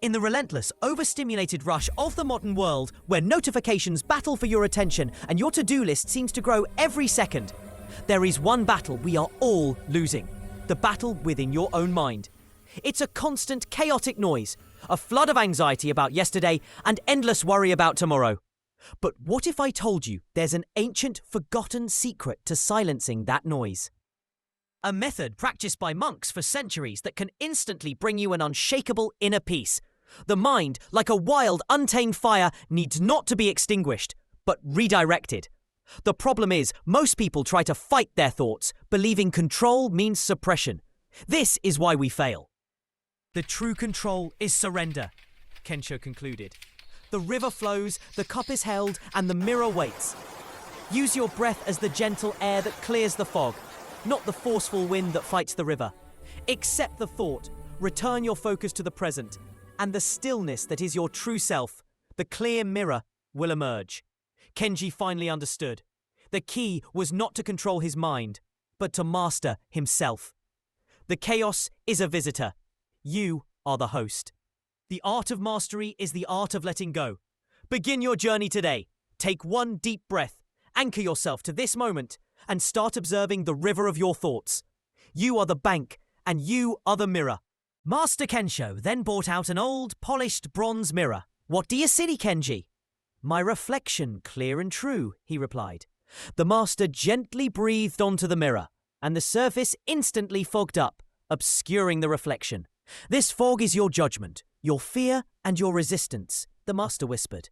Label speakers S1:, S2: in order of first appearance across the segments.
S1: In the relentless, overstimulated rush of the modern world, where notifications battle for your attention and your to-do list seems to grow every second, there is one battle we are all losing: the battle within your own mind. It's a constant, chaotic noise, a flood of anxiety about yesterday and endless worry about tomorrow. But what if I told you there's an ancient, forgotten secret to silencing that noise? A method practiced by monks for centuries that can instantly bring you an unshakable inner peace. The mind, like a wild, untamed fire, needs not to be extinguished, but redirected. The problem is, most people try to fight their thoughts, believing control means suppression. This is why we fail. The true control is surrender, Kensho concluded. The river flows, the cup is held, and the mirror waits. Use your breath as the gentle air that clears the fog, not the forceful wind that fights the river. Accept the thought, return your focus to the present, and the stillness that is your true self, the clear mirror, will emerge. Kenji finally understood. The key was not to control his mind, but to master himself. The chaos is a visitor. You are the host. The art of mastery is the art of letting go. Begin your journey today. Take one deep breath, anchor yourself to this moment, and start observing the river of your thoughts. You are the bank, and you are the mirror. Master Kensho then brought out an old, polished bronze mirror. "What do you see, Kenji?" "My reflection, clear and true," he replied. The master gently breathed onto the mirror, and the surface instantly fogged up, obscuring the reflection. "This fog is your judgment, your fear and your resistance," the master whispered.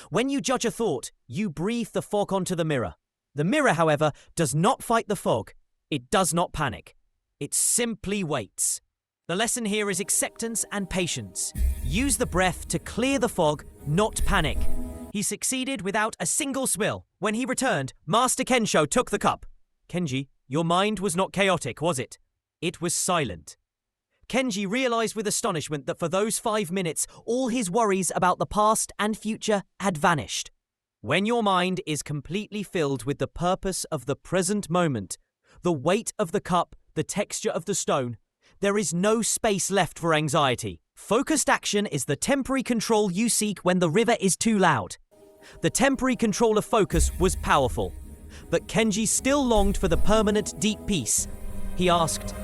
S1: "When you judge a thought, you breathe the fog onto the mirror. The mirror, however, does not fight the fog. It does not panic. It simply waits." The lesson here is acceptance and patience. Use the breath to clear the fog, not panic. He succeeded without a single spill. When he returned, Master Kensho took the cup. "Kenji, your mind was not chaotic, was it?" "It was silent." Kenji realized with astonishment that for those 5 minutes, all his worries about the past and future had vanished. When your mind is completely filled with the purpose of the present moment, the weight of the cup, the texture of the stone, there is no space left for anxiety. Focused action is the temporary control you seek when the river is too loud. The temporary control of focus was powerful, but Kenji still longed for the permanent deep peace. He asked,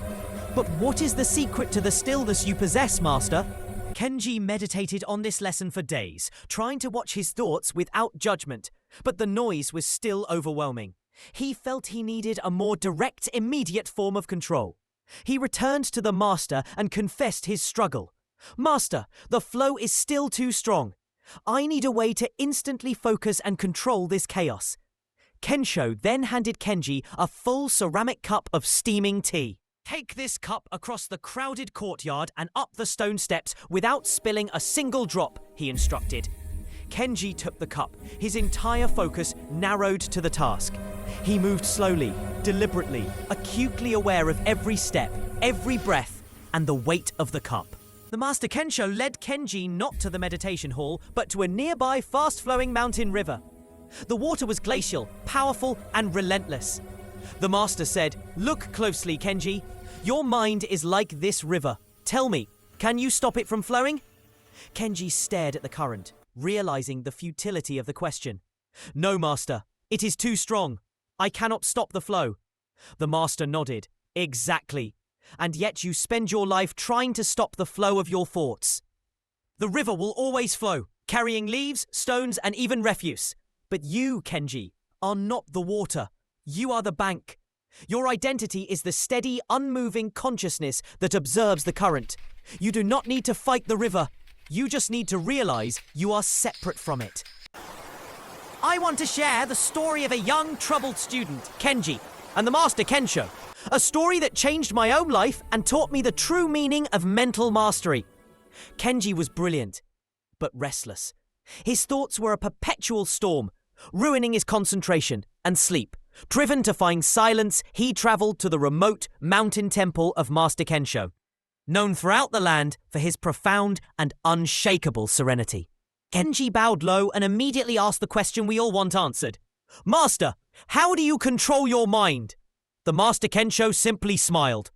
S1: "But what is the secret to the stillness you possess, Master?" Kenji meditated on this lesson for days, trying to watch his thoughts without judgment, but the noise was still overwhelming. He felt he needed a more direct, immediate form of control. He returned to the master and confessed his struggle. "Master, the flow is still too strong. I need a way to instantly focus and control this chaos." Kensho then handed Kenji a full ceramic cup of steaming tea. "Take this cup across the crowded courtyard and up the stone steps without spilling a single drop," he instructed. Kenji took the cup, his entire focus narrowed to the task. He moved slowly, deliberately, acutely aware of every step, every breath, and the weight of the cup. The Master Kensho led Kenji not to the meditation hall, but to a nearby fast-flowing mountain river. The water was glacial, powerful, and relentless. The master said, "Look closely, Kenji. Your mind is like this river. Tell me, can you stop it from flowing?" Kenji stared at the current, realizing the futility of the question. "No, master. It is too strong. I cannot stop the flow." The master nodded. "Exactly. And yet you spend your life trying to stop the flow of your thoughts. The river will always flow, carrying leaves, stones, and even refuse. But you, Kenji, are not the water. You are the bank. Your identity is the steady, unmoving consciousness that observes the current. You do not need to fight the river. You just need to realize you are separate from it." I want to share the story of a young, troubled student, Kenji, and the Master Kensho. A story that changed my own life and taught me the true meaning of mental mastery. Kenji was brilliant, but restless. His thoughts were a perpetual storm, ruining his concentration and sleep. Driven to find silence, he traveled to the remote mountain temple of Master Kensho, known throughout the land for his profound and unshakable serenity. Kenji bowed low and immediately asked the question we all want answered. "Master, how do you control your mind?" The Master Kensho simply smiled.